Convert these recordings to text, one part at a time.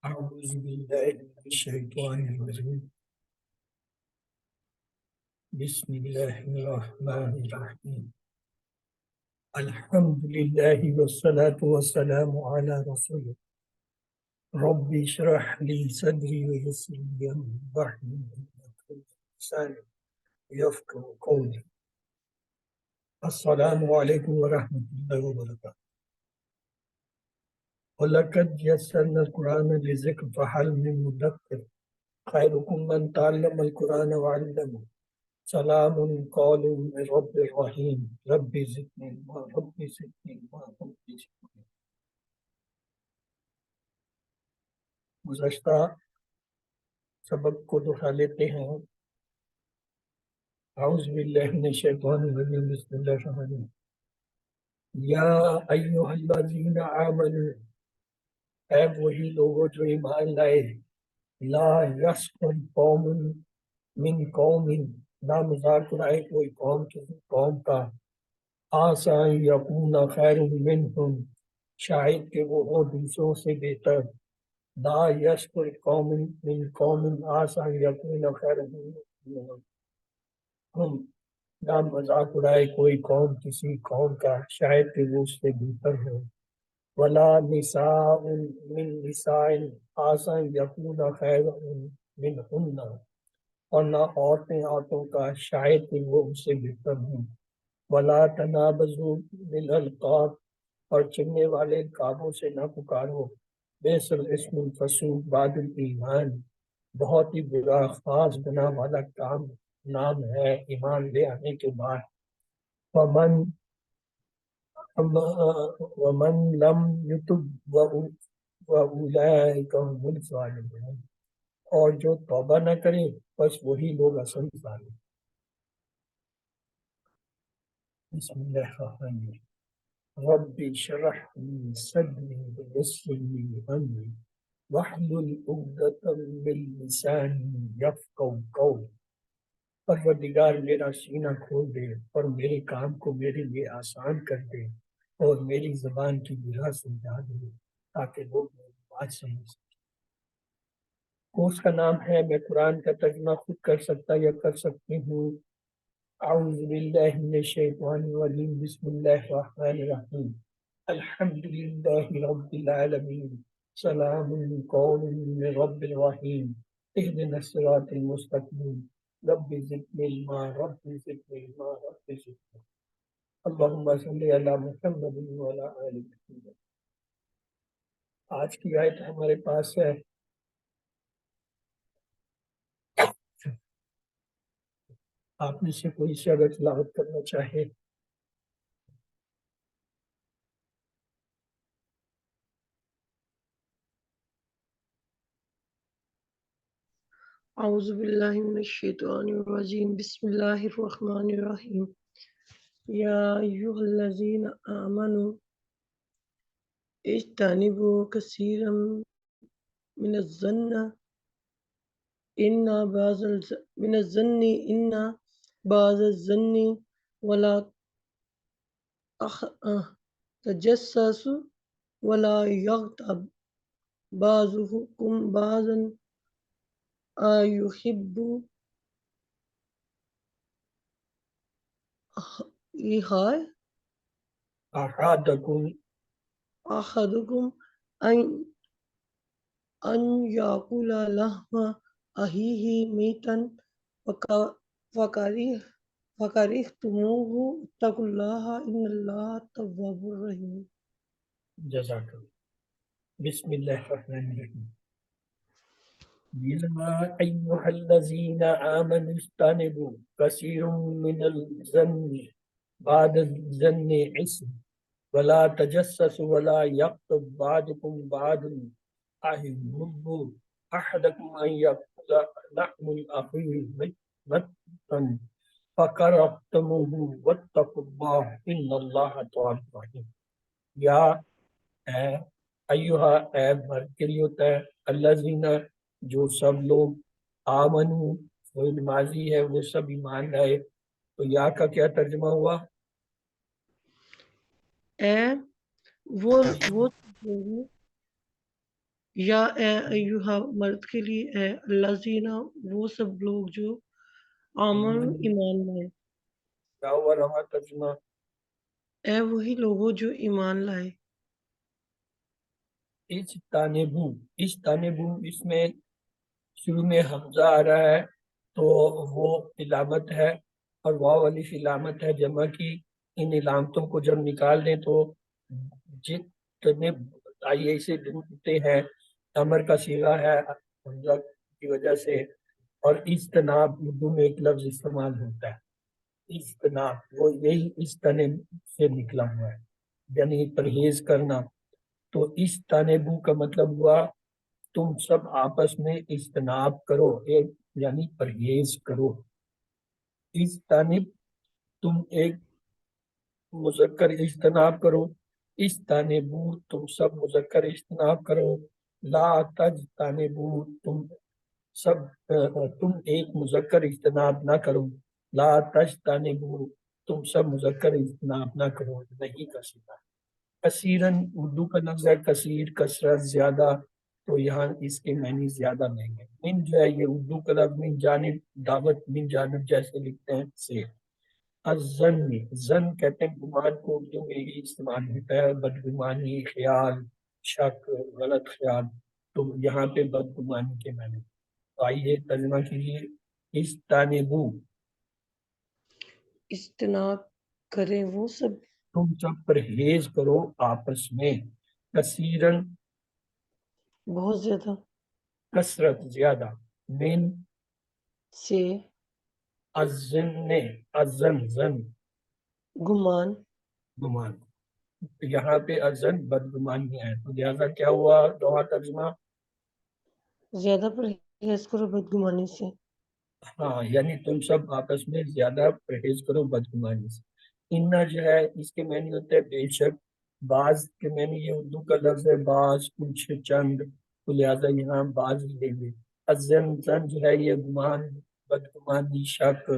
أعوذ بالله من الشيطان الرجيم بسم الله الرحمن الرحيم الحمد لله والصلاة والسلام على رسوله ربي اشرح لي صدري ويسر لي أمري واحلل عقدة من لساني يفقهوا قولي السلام عليكم ورحمة الله وبركاته ولقد يسرنا القرآن للذكر فهل من مدكر خيركم من تعلم القرآن وعلمه سلام قول من رب الرحیم رب زدنی علما رب زدنی علما رب زدنی علما۔ گزشتہ سبق کو دہرا لیتے ہیں۔ اعوذ باللہ من الشیطان الرجیم بسم اللہ الرحمن الرحیم یا ایھا الذین آمنوا، اے وہی لوگوں جو ایمان لائے، لا یسخر قوم من قوم، نہ مذاق اڑائے کوئی قوم کسی قوم کا، عسیٰ ان یکون خیر منہم، شاید کہ وہ ہو دوسروں سے بہتر، لا یسخر قوم من قوم عسیٰ ان یکون خیر منہم، نہ مذاق اڑائے کوئی قوم کسی قوم کا شاید کہ وہ اس سے بہتر ہو، ولا نساء من نساء عسیٰ ان یکون خیر منہن، اور نہ عورتوں کا شاید کہ وہ ان سے بہتر ہوں، ولا تنابزوا بالالقاب، اور چننے والے القابوں سے نہ پکارو، بئس الاسم الفسوق بعد الایمان، بہت ہی برا خاص گناہ والا نام ہے ایمان لے آنے کے بعد، ومن لم یتب وَأُولَئِكَ هُمُ الظَّالِمُونَ، اور جو توبہ نہ کرے بس وہی لوگ اصل ظالم۔ بسم اللہ الرحمن الرحیم رب اشرح لي صدري ويسر لي امري واحلل عقدة من لساني يفقهوا قولي، پروردگار میرا سینہ کھول دے اور میرے کام کو میرے لیے آسان کر دے اور میری زبان کی گرہ سمجھا دے تاکہ لوگ میری بات سمجھ سکیں۔ کورس کا نام ہے میں قرآن کا ترجمہ خود کر سکتا یا کر سکتی ہوں۔ اعوذ باللہ من الشیطان الرجیم بسم اللہ الرحمن الرحیم الحمد للہ رب العالمین سلام قول من رب الرحیم اہدنا الصراط المستقیم رب زدنی علما رب زدنی علما رب زدنی، اللہم صلی علی محمد وعلی آل محمد۔ آج کی آیت ہمارے پاس ہے آپ میں سے کوئی سے اگر تلاوت کرنا چاہے۔ اعوذ باللہ من الشیطان الرجیم بسم اللہ الرحمن الرحیم یا ایھا الذین آمنوا اجتنبوا کثیرا من الظن ان بعض الظن ولا تجسسوا ولا یغتب بعضکم بعضا أيحب أحدكم أن يأكل لحم أخيه ميتا فكرهتموه اتقوا الله إن الله تواب رحيم۔ جزاک اللہ۔ بسم اللہ الرحمن الرحیم یا ایھا الذین آمنوا اجتنبوا کثیر من الظن بعد الظن اثم ولا تجسسوا ولا یغتب بعضکم بعضا أيحب أحدكم أن يأكل لحم أخيه ميتا فكرهتموه واتقوا الله إن الله تواب رحيم۔ یا ایہا اے مرکری ہوتا ہے الذین جو سب لوگ آمنو فعل ماضی ہے وہ سب ایمان لائے، تو یا کا کیا ترجمہ ہوا؟ اے وہ لوگ یا اے ایوہا مرد کے لیے اے الذین وہ سب لوگ جو آمن ایمان لائے، کیا ہوا رواں ترجمہ؟ اے وہی لوگوں جو ایمان لائے، اجتنبو، اجتنبو اس میں شروع میں حمزہ آ رہا ہے تو وہ علامت ہے، اور واو الف علامت ہے جمع کی۔ ان علامتوں کو جب نکال دیں تو جتنے آئیے اسے ڈھونڈتے ہیں، امر کا صیغہ ہے حمزہ کی وجہ سے، اور اجتناب اردو میں ایک لفظ استعمال ہوتا ہے اجتناب، وہ یہی اجتنب سے نکلا ہوا ہے، یعنی پرہیز کرنا۔ تو اجتنبو کا مطلب ہوا تم سب آپس میں اجتناب کرو، ایک یعنی پرہیز کرو۔ اجتنب تم ایک مذکر اجتناب کرو، اجتنبو تم سب مذکر اجتناب کرو، لا تجتنبو تم سب تم ایک مذکر اجتناب نہ کرو، لا تجتنبو تم سب مذکر اجتناب نہ کرو، نہیں کر سکتا۔ کثیرن اردو کا لفظ ہے کثیر، کثرت، زیادہ، تو یہاں اس کے معنی زیادہ نہیں ہے۔ من جو ہے یہ اردو کا لفظ من جانب، دعوت من جانب جیسے لکھتے ہیں سے۔ الظن، ظن کہتے ہیں گمان کو، اردو میں ہی استعمال ہوتا ہے، بدگمانی، خیال، شک، غلط خیال، تو یہاں پہ بدگمانی کے معنی۔ تو آئیے ترجمہ کیجیے، اجتنبو اجتناب کریں وہ سب تم سب پرہیز کرو آپس میں، کثیرن بہت زیادہ، کثرت زیادہ، من سے الظن، الظن زن گمان، گمان، یہاں پہ الظن بدگمانی ہے، تو لہٰذا کیا ہوا دوہا ترجمہ؟ زیادہ پرہیز کرو بدگمانی سے، ہاں یعنی تم سب آپس میں زیادہ پرہیز کرو بدگمانی سے۔ انا جو ہے اس کے معنی ہوتا ہے بے شک، بعض کے معنی یہ اردو کا لفظ ہے بعض، کچھ، چند، تو لہٰذا یہاں بعض لیں گے۔ الظن زن جو ہے یہ گمان، بدگمانی، شک،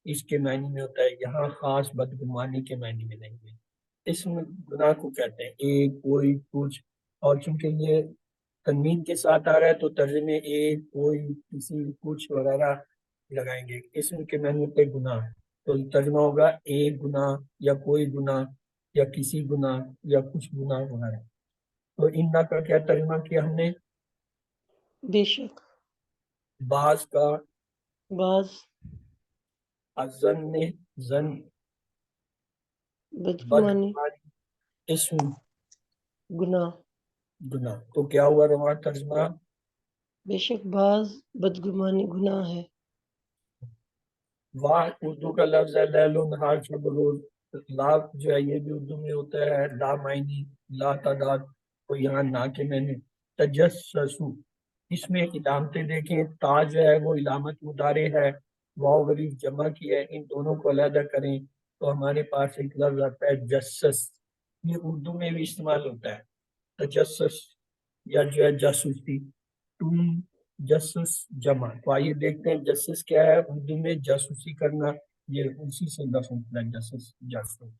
اس کے معنی میں ہوتا ہے، یہاں خاص بدگمانی کے معنی میں نہیں ہے۔ اسم گناہ کو کہتے ہیں ایک، کوئی، کچھ، اور چونکہ یہ تنوین کے ساتھ آ رہا ہے تو ترجمے ایک، کوئی، کسی، کچھ وغیرہ لگائیں گے۔ اسم کے معنی ہوتے ہیں گناہ، تو ترجمہ ہوگا ایک گناہ یا کوئی گناہ یا کسی گناہ یا کچھ گناہ وغیرہ۔ تو انا کا کیا ترجمہ کیا ہم نے؟ بے شک، بعض کا، بعض، الظن زن، بدگمانی، بدگمانی اسم گناہ، گناہ، تو کیا ہوا رواں ترجمہ؟ بے شک بعض بدگمانی گناہ ہے، واہ اردو کا لفظ ہے لیل و نہار، شب و روز، لا جو ہے یہ بھی اردو میں ہوتا ہے لا معنی، لا تعداد، تو یہاں نا کے معنی۔ تجسسو اس میں علامتیں دیکھیں، تا جو ہے وہ علامت مضارع ہے، واو غریب جمع کی ہے، ان دونوں کو علیحدہ کریں تو ہمارے پاس ایک لفظ آتا ہے جسس، یہ اردو میں بھی استعمال ہوتا ہے تجسس، یا جو ہے جاسوسی، تم جسس جمع، تو آئیے دیکھتے ہیں جسس کیا ہے اردو میں، جاسوسی کرنا، یہ اسی سے لفظ نکلا جسس، جاسوس۔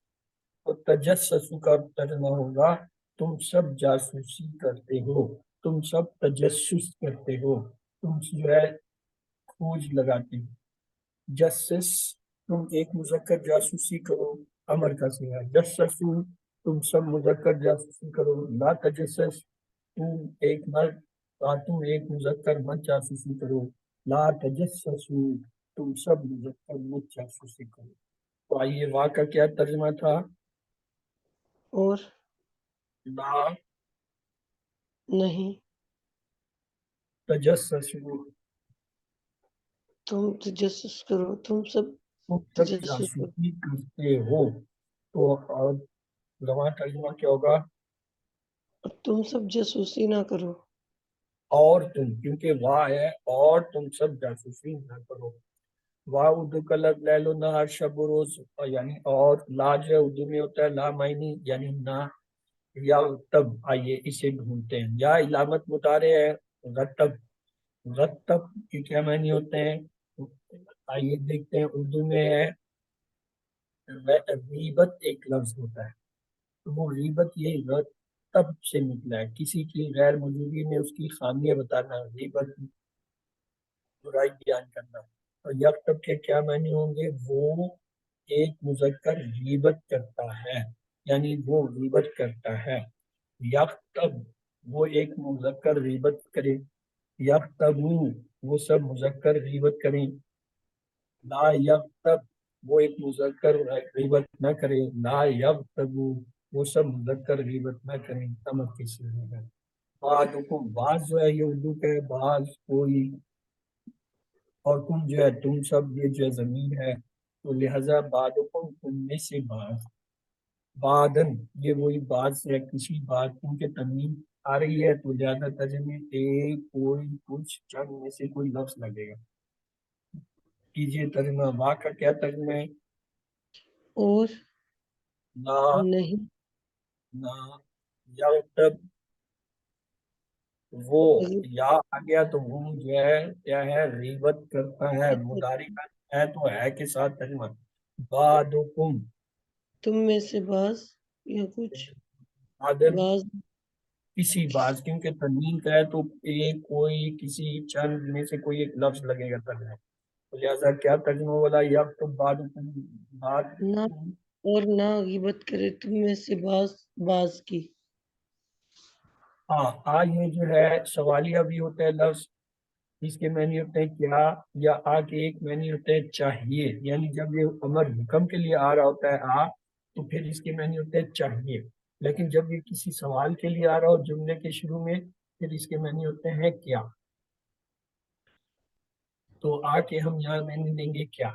تو تجسس کا ترجمہ ہوگا تم سب جاسوسی کرتے ہو، تم سب تجسس کرتے ہو، تم جو ہے کھوج لگاتے ہو۔ جسس تم ایک مذکر جاسوسی کرو، امر کا صیغہ، جسسو تم سب مذکر جاسوسی کرو، لا تجسس تم ایک مرد، تم ایک مذکر مت جاسوسی کرو، لا تجسسو تم سب مذکر مت جاسوسی کرو۔ تو آئیے واہ کا کیا ترجمہ تھا؟ اور لا نہیں، تجسسو تم تجسس کرو، تم سب تم سب تجسس کرو، جاسوسی کرتے ہو، تو اور رواں ترجمہ کیا ہوگا؟ اور تم سب جاسوسی نہ کرو، اور تم، کیونکہ واہ ہے، اور تم سب جاسوسی نہ کرو۔ واہ اردو کا لفظ لیل و نہار، شب و روز، یعنی اور، لا جو ہے اردو میں ہوتا ہے لا معنی یعنی نہ، یا تب، آئیے اسے ڈھونڈتے ہیں، یا علامت مطالعہ ہے رتب، رتب کے کیا معنی ہوتے ہیں؟ آئیے دیکھتے ہیں، اردو میں ہے غیبت ایک لفظ ہوتا ہے، تو وہ غیبت یہ یکتب سے نکلا ہے، کسی کی غیر موجودگی میں اس کی خامیاں بتانا، غیبت برائی بیان کرنا. اور یکتب کے کیا معنی ہوں گے؟ وہ ایک مذکر غیبت کرتا ہے، یعنی وہ غیبت کرتا ہے. یکتب وہ ایک مذکر غیبت کرے، یکتبو وہ سب مذکر غیبت کریں. لا یکتب وہ ایک مذکر غیبت نہ کرے، لا یکتبو وہ سب مذکر غیبت نہ کریں. تمت کی صورت ہے. بعضکم بعض جو ہے یہ اردو کا ہے، بعض کوئی، اور تم جو ہے تم سب، یہ جو ہے ضمیر ہے، تو لہذا بعضکم تم میں سے بعض. بعدن یہ وہی بعض ہے، کسی بات کیونکہ تنوین آ رہی ہے تو زیادہ ترجمے ایک کوئی کچھ چند میں سے کوئی لفظ لگے گا. کیجئے ترجمہ. وا کا کیا ترجمہ ہے؟ اور لا نہیں نا یغتب وہ یا آ گیا تو وہ جو ہے کیا ہے؟ غیبت کرتا ہے. مضارع کا ہے تو ہے کے ساتھ ترجمہ. بعدکم تم میں سے بعض یا کچھ بعدن بعض کسی بعض، کیونکہ تنوین کا ہے تو ایک کوئی کسی چند میں سے کوئی ایک لفظ لگے گا ترجمہ. تو لہٰذا کیا ترجمہ والا؟ یکتب بعدکم بعد. نہ اور نہ غیبت کرے تم میں سے بعض بعض کی. ہاں یہ جو ہے سوالیہ بھی ہوتا ہے لفظ، اس کے معنی ہوتے ہیں کیا، یا کے ایک معنی ہوتا ہے چاہیے، یعنی جب یہ امر حکم کے لیے آ رہا ہوتا ہے تو پھر اس کے معنی ہوتے ہیں چاہیے. لیکن جب یہ کسی سوال کے لیے آ رہا ہو جملے کے شروع میں، پھر اس کے معنی ہوتے ہیں کیا. تو کے ہم یہاں معنی دیں گے کیا.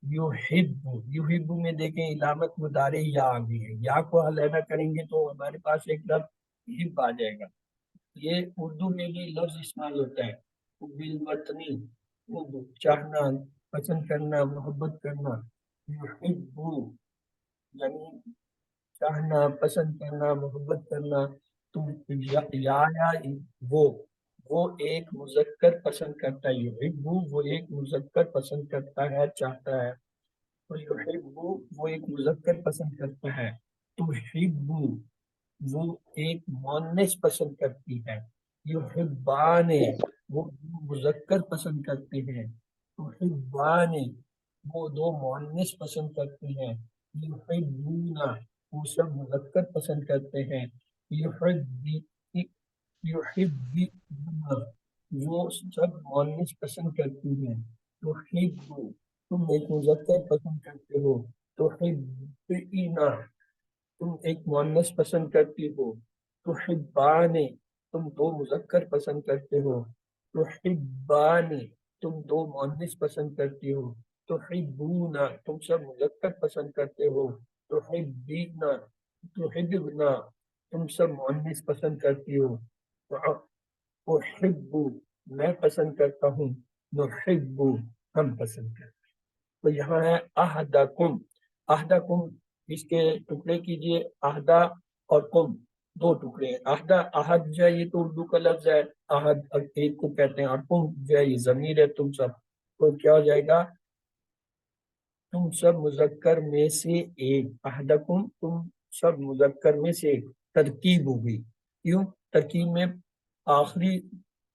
یحب میں دیکھیں علامت مضارع یا آ گئی ہے، یا کو علیحدہ کریں گے تو ہمارے پاس ایک لفظ حب آ جائے گا. یہ اردو میں بھی لفظ استعمال ہوتا ہے، بالوطنی چاہنا، پسند کرنا، محبت کرنا. یحب یعنی چاہنا، پسند کرنا، محبت کرنا. تو یا وہ ایک مذکر پسند کرتا ہے. یحب وہ ایک مذکر پسند کرتا ہے، چاہتا ہے. تو یحب وہ ایک مذکر پسند کرتا ہے. تحب وہ ایک مؤنث پسند کرتی ہے. یحبان وہ مذکر پسند کرتے ہیں. تحبان وہ دو مؤنث پسند کرتے ہیں. یحبون وہ سب مذکر پسند کرتے ہیں. یحبون وہ سب مؤنث پسند کرتی ہیں. تحب تم ایک مذکر پسند کرتے ہو. تحبینا تم ایک مؤنث پسند کرتی ہو. تحبان تم دو مذکر پسند کرتے ہو. تحبان تم دو مؤنث پسند کرتی ہو. تحبون تم سب مذکر پسند کرتے ہو. تحبینا تحبنا تم سب مؤنث پسند کرتی ہو. احب میں پسند کرتا ہوں. نحب ہم پسند کرتے ہیں. تو یہاں ہے احدکم. احدکم اس کے ٹکڑے کیجئے. احدا اور کم دو ٹکڑے ہیں. احد جو ہے یہ تو اردو کا لفظ ہے، احد ایک کو کہتے ہیں، اور کم جو ہے یہ ضمیر ہے تم سب. تو کیا ہو جائے گا؟ تم سب مذکر میں سے ایک. احدکم تم سب مذکر میں سے ایک. ترکیب ہوگی. کیوں؟ ترکیب میں آخری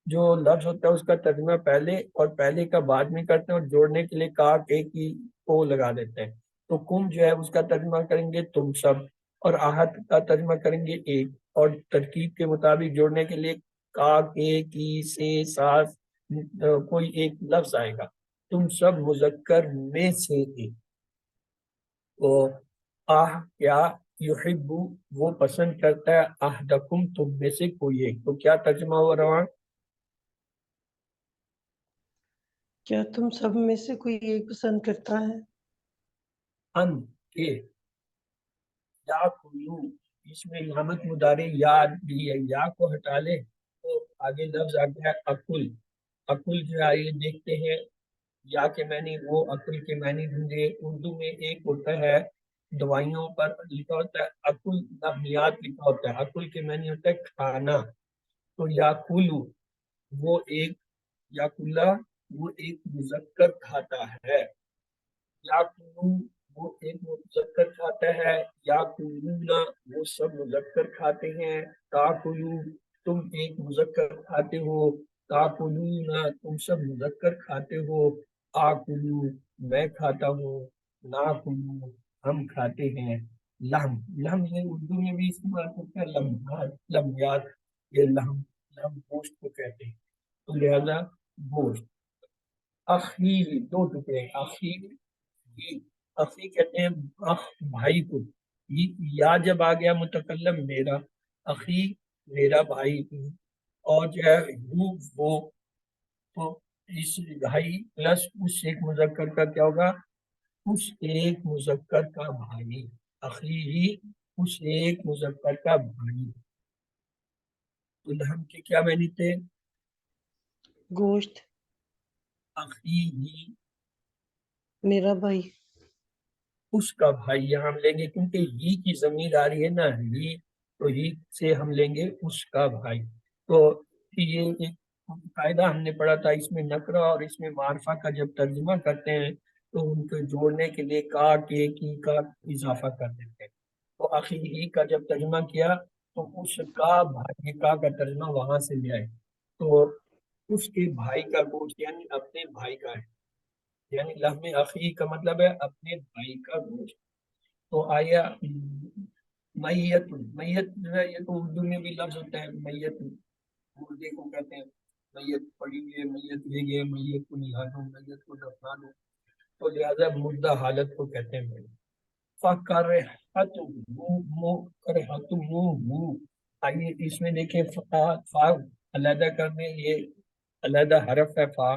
جو لفظ ہوتا ہے اس کا ترجمہ پہلے اور پہلے کا بعد میں کرتے ہیں، اور جوڑنے کے لیے کا کے کی کو لگا دیتے ہیں. تو کم جو ہے اس کا ترجمہ کریں گے تم سب، اور آہد کا ترجمہ کریں گے ایک، اور ترکیب کے مطابق جوڑنے کے لیے کا کے کی سے ساس کوئی ایک لفظ آئے گا. تم سب مذکر میں سے ایک. تو کیا یحب وہ پسند کرتا ہے. احدکم تم میں سے کوئی ایک. تو کیا ترجمہ ہو رہا ہے؟ کیا تم سب میں سے کوئی ایک پسند کرتا ہے. ان کے یا کلو اس میں علامت مضارع یا بھی ہے، یا کو ہٹا لے تو آگے لفظ آ گیا عقل. عقل جو ہے یہ دیکھتے ہیں یا کے معنی وہ عقل کے معنی ڈھونڈے. اردو میں ایک ہوتا ہے دوائیوں پر لکھا ہوتا ہے عقل نبیات لکھا ہوتا ہے. عقل کے معنی ہوتا ہے کھانا. تو یا کلو وہ ایک، یا کلا وہ ایک مذکر کھاتا ہے. یا کلو وہ ایک مذکر کھاتا ہے، یا کلونا وہ سب مذکر کھاتے ہیں، تاکلو تم ایک مذکر کھاتے ہو، تاکلونا تم سب مذکر کھاتے ہو، آکلو میں کھاتا ہوں، ناکلو ہم کھاتے ہیں، لحم لحم یہ اردو میں بھی استعمال ہوتا ہے، لمحات یہ لحم لحم گوشت کو کہتے ہیں، تو لہذا گوشت، اخی دو ٹکڑے، اخی اخی کہتے ہیں اخ بھائی کو، یا جب آ گیا متکلم میرا، اخی میرا بھائی، اور جو ہے وہ تو اس بھائی پلس اس ایک مذکر کا کیا ہوگا، اس ایک مذکر کا بھائی، اخی ہی اس ایک مذکر کا بھائی، تو لحم کے کیا معنی تھے، گوشت، اخی ہی میرا بھائی، اس کا بھائی، یہاں ہم لیں گے کیونکہ ہی کی ضمیر آ رہی ہے نا، ہی تو ہی سے ہم لیں گے اس کا بھائی، تو یہ ایک قاعدہ ہم نے پڑھا تھا، اس میں نکرہ اور اس میں معرفہ کا جب ترجمہ کرتے ہیں تو ان کو جوڑنے کے لیے کا کے کی کا اضافہ کر دیتے ہیں، تو آخر ہی کا جب ترجمہ کیا تو اس کا بھائی کا ترجمہ وہاں سے لے آئے، تو اس کے بھائی کا گوشت یعنی اپنے بھائی کا ہے، یعنی لحم اخی کا مطلب ہے اپنے بھائی کا گوشت، تو آیا میت، میت جو ہے یہ تو اردو میں بھی لفظ ہوتا ہے، میت مردے کو کہتے ہیں، میت پڑی ہوئی ہے، میت لے گئے، میت کو نہالو، میت کو دفنا دو، تو لہذا مردہ حالت کو کہتے ہیں، آئیے اس میں دیکھیں فا علیحدہ کرنے، یہ علیحدہ حرف ہے فا،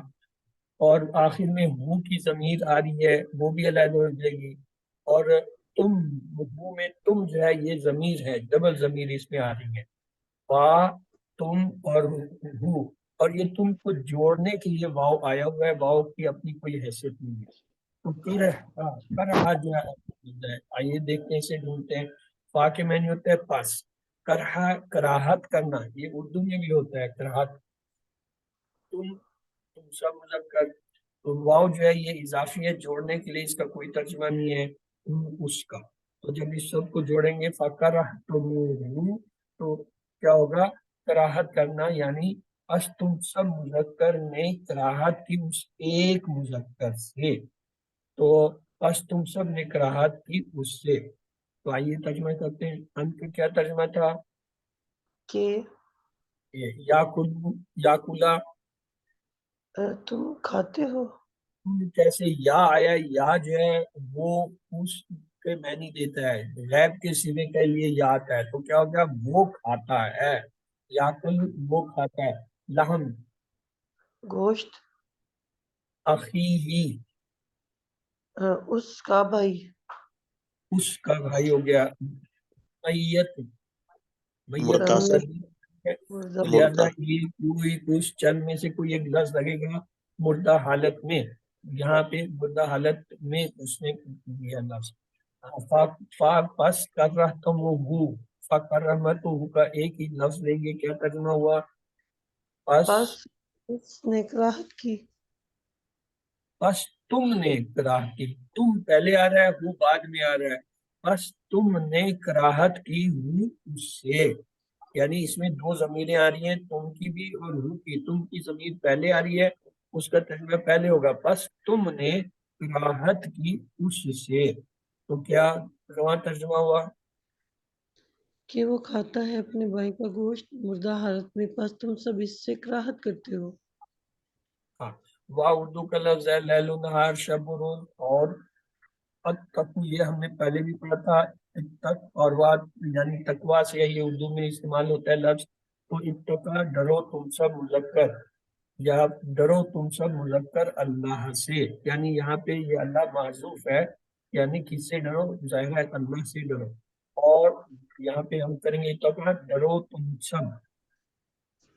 اور آخر میں ہو کی ضمیر آ رہی ہے، وہ بھی علیحدہ ہو جائے گی، اور تم ہو میں تم جو ہے یہ ضمیر ہے، ڈبل ضمیر اس میں آ رہی ہے، فا تم اور ہو، اور یہ تم کو جوڑنے کے لیے واؤ آیا ہوا ہے، واؤ کی اپنی کوئی حیثیت نہیں ہے، تو کرہا جو ہے، آئیے دیکھتے ہیں اسے ڈھونڈتے ہیں، فا کے معنی ہوتا ہے پس، کرہا کراہت کرنا، یہ اردو میں بھی ہوتا ہے کراہت، تم سب مذکر، تو واؤ جو ہے یہ اضافی ہے، جوڑنے کے لیے اس کا کوئی ترجمہ نہیں ہے، اس کا، تو جب اس سب کو جوڑیں گے تو کیا ہوگا، کراہت کرنا، یعنی اس تم سب مذکر نے کراہت کی اس ایک مذکر سے، تو اس تم سب نے کراہت کی اس سے، تو آئیے ترجمہ کرتے ہیں، ان کا کیا ترجمہ تھا، کہ یا کلو یا کلا، تم کھاتے ہو، جیسے یا آیا، یا جو ہے وہ اس کے معنی دیتا ہے، غیب کے سینے کے لیے یا آتا ہے، تو کیا ہو گیا، وہ کھاتا ہے، یا کل وہ کھاتا ہے، لحم گوشت، اخی ہی اس کا بھائی، اس کا بھائی ہو گیا، میت میت مردہ سے ہے، مردہ، لہذا مردہ یہ کوئی کچھ چند میں سے کوئی ایک لفظ لگے گا مردہ حالت میں، یہاں پہ مردہ حالت میں اس نے دیا لفظ، فا پس کر رہا تم وہ فکرمت کا ایک ہی لفظ لیں گے، کیا ترجمہ ہوا، پس پس اس نے کراہت کی، بس تم نے کراہت کی، تم پہلے آ رہا ہے، وہ بعد میں آ رہا ہے، بس تم نے کراہت کی ہو اس سے، یعنی اس میں دو ضمیریں آ رہی ہیں، تم کی بھی اور ہو کی، تم کی ضمیر پہلے آ رہی ہے، اس کا ترجمہ پہلے ہوگا، بس تم نے کراہت کی اس سے، تو کیا رواں ترجمہ ہوا، کہ وہ کھاتا ہے اپنے بھائی کا گوشت مردہ حالت میں، پس تم سب اس سے کراہت کرتے ہو، ہاں واہ اردو کا لفظ ہے، لیل و نہار، شب و روز، اور اتقو یہ ہم نے پہلے بھی پڑھا تھا، اتق اور واد یعنی تقوا سے یہ اردو میں استعمال ہوتا ہے لفظ، تو اتقا ڈرو تم سب مذکر، یا ڈرو تم سب مذکر اللہ سے، یعنی یہاں پہ یہ اللہ معذوف ہے، یعنی کس سے ڈرو، ظاہر ہے اللہ سے ڈرو، اور یہاں پہ ہم کریں گے اتقا ڈرو تم سب،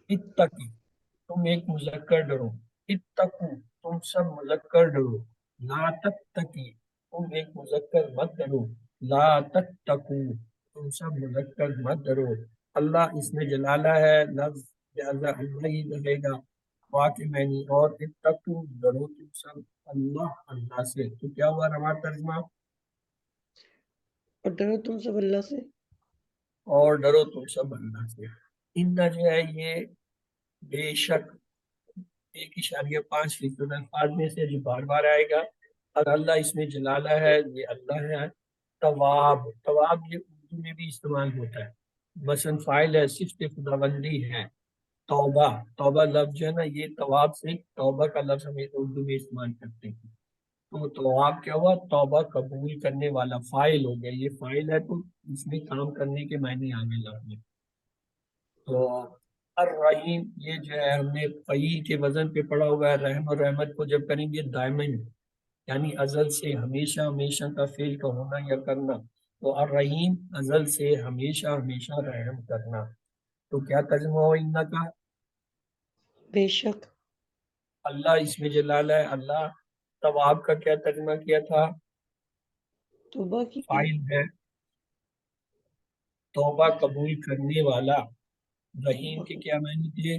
اتقی تم ایک مذکر ڈرو، اتقو تم سب مذکر ڈرو، لا تتقی تم ایک مذکر مت ڈرو، لا تتقو تم سب مذکر مت ڈرو، اللہ اس میں جلالہ ہے لفظ، لہذا اللہ ہی رہے گا، واقع معنی، اور اتقو ڈرو تم سب اللہ اللہ سے، تو کیا ہوا ہمارا ترجمہ، اور ڈرو تم سب اللہ سے اور ڈرو تم سب اللہ سے. ان جو ہے یہ بے شک 1.5% الفاظ میں سے جو بار بار آئے گا، اور اللہ اس میں جلالہ ہے، یہ اللہ ہے. تواب، تواب یہ اردو میں بھی استعمال ہوتا ہے، مثلا فاعل ہے، صفت خداوندی ہے. توبہ، توبہ لفظ جو ہے نا، یہ تواب سے توبہ کا لفظ ہم اردو میں استعمال کرتے ہیں. تو تواب کیا ہوا؟ توبہ قبول کرنے والا، فاعل ہو گیا. یہ فاعل ہے تو اس میں کام کرنے کے معنی آگے لفظ میں. تو الرحیم یہ جو ہے ہم نے فعیل کے وزن پہ پڑھا ہوا ہے. رحم اور رحمت کو جب کریں گے دائمن، یعنی ازل سے ہمیشہ، ہمیشہ کا فعل کا ہونا یا کرنا. تو الرحیم ازل سے ہمیشہ، ہمیشہ رحم کرنا. تو کیا ترجمہ ہو ان کا؟ بے شک. اللہ اس میں جلالہ ہے اللہ. تواب کا کیا ترجمہ کیا تھا؟ توبہ کی فاعل ہے، توبہ قبول کرنے والا. رحیم کے کیا معنی تھے؟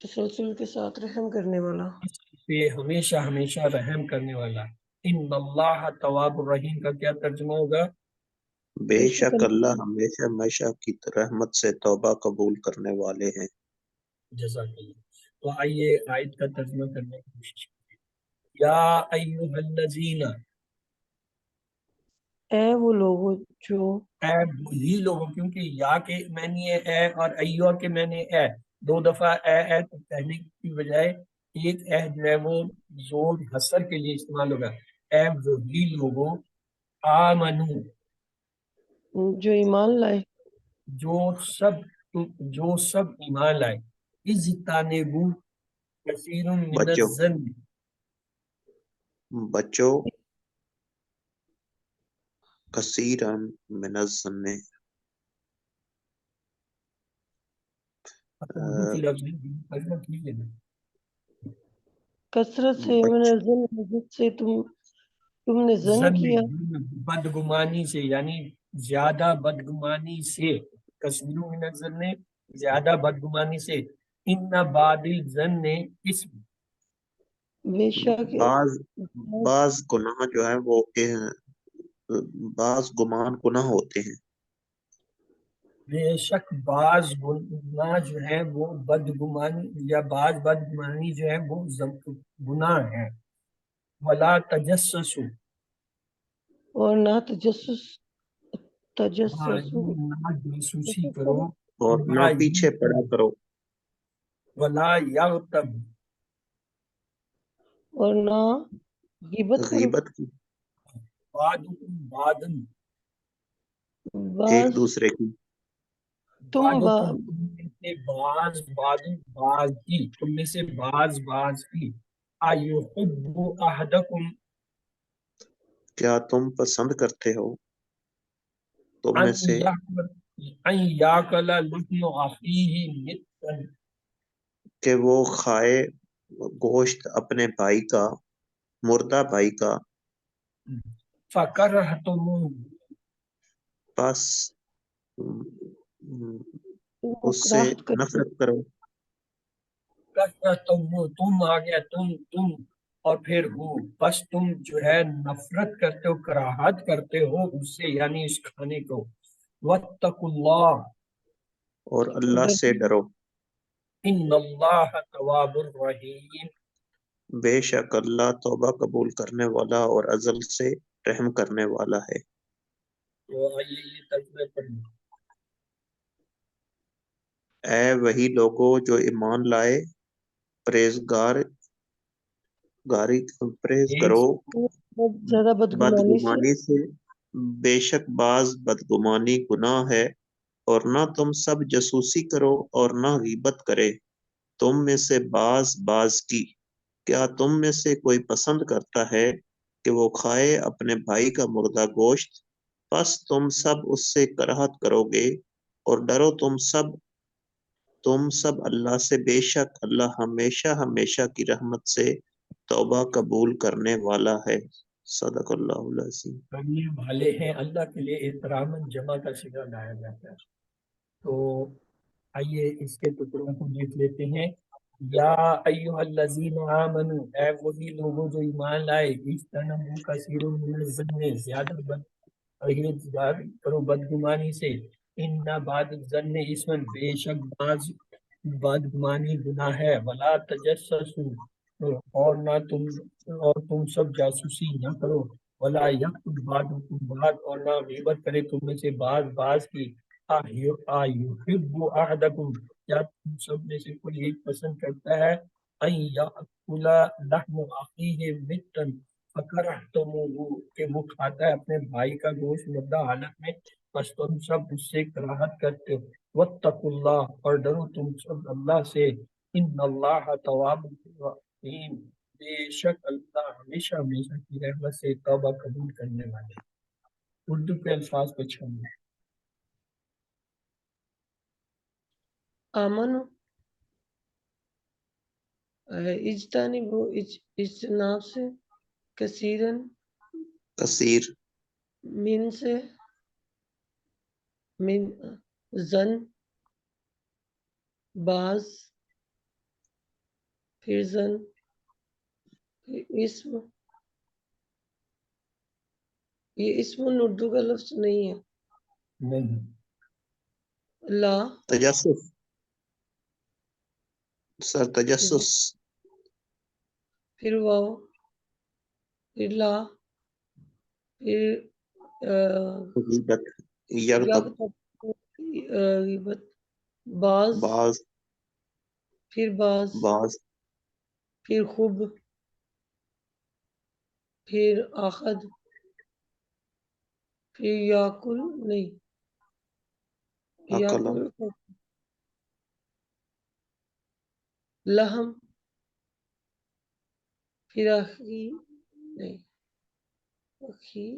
تسلسل کے ساتھ رحم کرنے والا. پہ ہمیشہ، ہمیشہ رحم کرنے والا. ان اللہ تواب الرحیم کا کیا ترجمہ ہوگا؟ بے شک اللہ ہمیشہ ہمیشہ کی رحمت سے توبہ قبول کرنے والے ہیں. جزاک اللہ. تو آئیے آیت کا ترجمہ کرنے کی کوشش کریں. یا ایھا الذین، اے وہ لوگوں جو، اے وہی لوگوں، کیونکہ یا کے معنی ہے اے اور ایوہ کے معنی اے. دو دفعہ اے تو کہنے کی بجائے ایک اے جو ہے وہ زور حسر کے لیے استعمال ہوگا. اے وہی لوگوں، آمنو، جو ایمان لائے، جو سب ایمان لائے. اجتنبوا کثیر من بچو الظن، بچو کثیرا من الظن. اردو کی لفظ ترجمہ کیجیے نا. کثرت سے من بچ الظن، جس سے تم نے ظن ظن کیا. بدگمانی سے، یعنی زیادہ بدگمانی سے. کثیر من الظن، زیادہ بدگمانی سے. ان بعد الظن اسم، بے شک بعض گناہ جو ہے وہ بعض گمان گناہ ہوتے ہیں. بے شک بعض گناہ جو ہے وہ بدگمانی، یا بعض بدگمانی جو ہے وہ گناہ ہے. ولا تجسسوا، اور نہ تجسس، ہاں تجسس نہ جاسوسی کرو. اور نہ پیچھے پڑا کرو. ولا یغتب، اور نہ غیبت کرو. غیبت کی، بعضکم بعضا، ایک بعض دوسرے کی. بعضکم تم میں سے بعض، بعض کی، تم میں سے بعض کی. ایحب احدکم، کیا تم پسند کرتے ہو تم میں سے ان یاکل لحم اخیہ متا، کہ وہ کھائے گوشت اپنے بھائی کا، مردہ بھائی کا. فکرہتموہ، پس تم اس سے کراہت کرتے نفرت کرو. کرہتموہ تم آ گیا، تم اور پھر ہو، بس تم جو ہے نفرت کرتے ہو، کراہت کرتے ہو اس سے، یعنی اس کھانے کو. واتقوا اللہ، اور اللہ سے ڈرو، ان اللہ تواب الرحیم. بے شک اللہ توبہ قبول کرنے والا اور ازل سے رحم کرنے والا ہے. تو آئیے یہ ترجمہ پڑھیں. اے وہی لوگوں جو ایمان لائے، پرہیز کرو بہت زیادہ بدگمانی سے. بدگمانی سے. بے شک بعض بدگمانی گناہ ہے. اور نہ تم سب جاسوسی کرو اور نہ غیبت کرے تم میں سے بعض کی. کیا تم میں سے کوئی پسند کرتا ہے کہ وہ کھائے اپنے بھائی کا مردہ گوشت؟ پس تم سب اس سے کراہت کرو گے. اور ڈرو تم سب اللہ سے، بے شک اللہ ہمیشہ ہمیشہ کی رحمت سے توبہ قبول کرنے والا ہے. صدق اللہ العظیم. کرنے والے ہیں. اللہ کے لیے احتراماً جمع کا صیغہ لایا جاتا ہے. تو آئیے اس کے ٹکڑوں کو دیکھ لیتے ہیں. یا ایھا الذین آمنوا، اے وہی لوگوں جو ایمان لائے. اجتنبوا کثیر من الظن، پرہیزگار کرو بدگمانی سے، ان بعد الظن اسم، بے شک بعض بدگمانی گناہ ہے، ولا تجسسوا، اور تم سب جاسوسی نہ کرو، ولا یکتب بعضکم بعض، اور نہ غیبت کرے تم میں سے بعض کی، ایحب احدکم، کیا تم سب میں سے کوئی ایک پسند کرتا ہے، ان یاکل لحم اخیہ متا فکرہتموہ، کہ وہ کھاتا ہے اپنے بھائی کا گوشت مردہ حالت میں، بس تم سب اس سے کراہت کرتے ہو، واتقوا اللہ، اور ڈرو تم سب اللہ سے، ان اللہ تواب رحیم، بے شک اللہ ہمیشہ ہمیشہ کی رحمت سے توبہ قبول کرنے والے۔ اردو کے الفاظ کو چھوڑنا۔ آمنو اجتنبو، اجتناب سے، کثیرن کثیر، من سے، من زن بعض، پھر زن، پھر اسم، یہ اسم اردو کا لفظ نہیں ہے، نہیں، لا، تجسس، سر تجسس، پھر واو، پھر لا، پھر غیبت، یرتب، غیبت، بعض، بعض، پھر بعض، بعض، پھر خوب، پھر آخد، پھر یاکل نہیں، عقل، یاکل لہم، پھر اخی نہیں، اخی،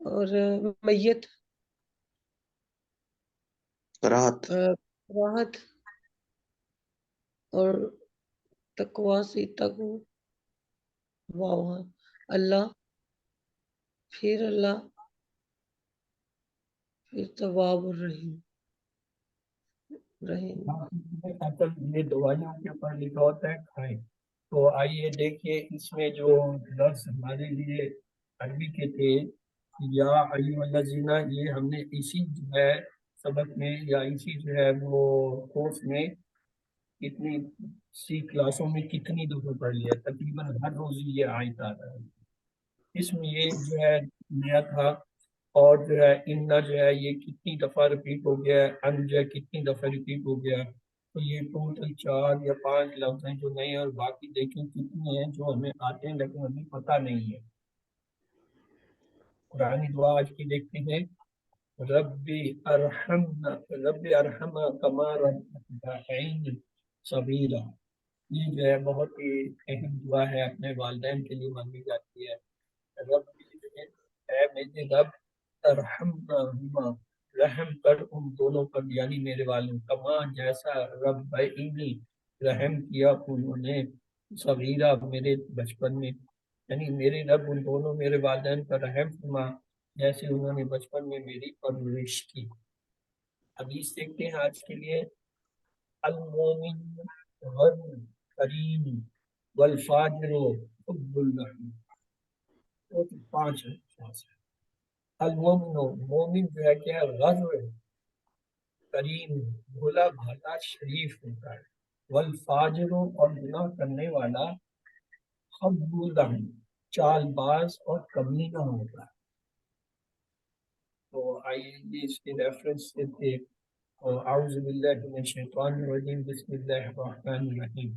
اور میت، کراہت، راحت، اور تقوا سے تقو، واو ہے، اللہ، پھر اللہ، پھر تواب الرحیم، رحیم۔ اصل یہ دوائیوں کے اوپر لکھا ہوتا ہے کھائیں، تو آئیے دیکھیے اس میں جو لفظ ہمارے لیے عربی کے تھے، یا ایھا الذین، یہ ہم نے اسی جو ہے سبق میں یا اسی جو ہے وہ کورس میں کتنی سی کلاسوں میں کتنی دفعہ پڑھ لیا، تقریباً ہر روز یہ آیت آ رہا ہے، اس میں یہ جو ہے نیا تھا، اور جو ہے اننا جو ہے یہ کتنی دفعہ ریپیٹ ہو گیا ہے، ان جو ہے کتنی دفعہ ریپیٹ ہو گیا ہے، تو یہ ٹوٹل 4 یا 5 لفظ ہیں جو نئے ہیں، اور باقی دیکھیں کتنے ہیں جو ہمیں آتے ہیں لیکن ہمیں پتہ نہیں ہے۔ قرآنی دعا آج کی دیکھتے ہیں، ربی ارحمنا، ربی ارحمہ کما ربیانی صغیرا، یہ جو ہے بہت ہی اہم دعا ہے، اپنے والدین کے لیے مانگی جاتی ہے۔ رب اے میرے رب، ارحمہما، رحم کر ان دونوں پر، یعنی میرے والد، کما جیسا ربعینی، رحم کیا انہوں نے، صغیرہ میرے بچپن میں، یعنی میرے رب ان دونوں میرے والدین پر رحم فرما جیسے انہوں نے بچپن میں میری پرورش کی۔ حدیث دیکھتے ہیں آج کے لیے، المومن غر کریم والفاجر حب اللحم، تو 5 ہے۔ المومن، مومن جو ہے کیا ہے، غر کریم، بھولا بھالا شریف ہوتا ہے، والفاجر، اور گناہ کرنے والا، حب اللحم، چال باز اور کمینہ ہوتا ہے۔ تو آئیے یہ اس کے ریفرنس سے تھے، اعوذ باللہ من الشیطان الرجیم، بسم اللہ الرحمن الرحیم،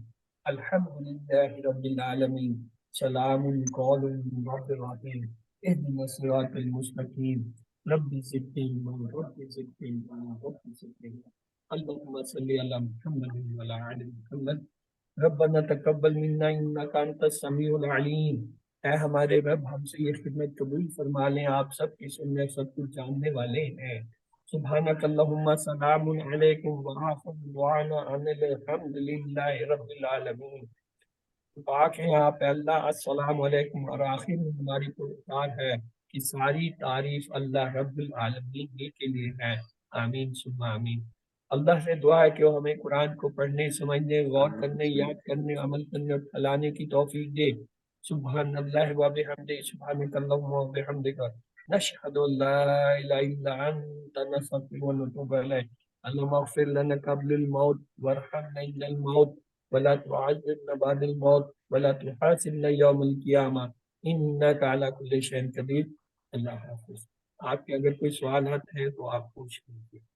الحمد للہ رب العالمین، سلام قول من رب الرحیم، اهدنا الصراط المستقیم، رب زدنی علما، رب زدنی علما، رب زدنی علما، اللهم صل علی محمد وعلی آل محمد، ربنا تقبل منا انك انت السمیع العلیم، اے ہمارے رب ہم سے یہ خدمت قبول فرما لیں، آپ سب کی سننے سب کچھ جاننے والے ہیں۔ سبحانک اللہم، سلام علیکم وآخر دعوانا ان الحمد للہ رب العالمین۔ پاک ہیں آپ اے اللہ، السلام علیکم، اور آخر میں ہماری پکار ہے کہ ساری تعریف اللہ رب العالمین ہی کے لیے ہے، آمین ثم آمین۔ اللہ سے دعا ہے کہ وہ ہمیں قرآن کو پڑھنے، سمجھنے، غور کرنے، یاد کرنے، عمل کرنے اور پھیلانے کی توفیق دے۔ سبحان اللہ و بحمدہ سبحانک اللہم و بحمدک نشہد ان لا الہ الا انت نستغفرک و نتوب الیک اللہم اغفر لنا قبل الموت وارحمنا عند الموت ولا تعذبنا بعد الموت ولا تحاسبنا یوم القیامہ انک علی کل شیء قدیر۔ اللہ حافظ۔ آپ کے اگر کوئی سوالات ہیں تو آپ پوچھ لیجیے۔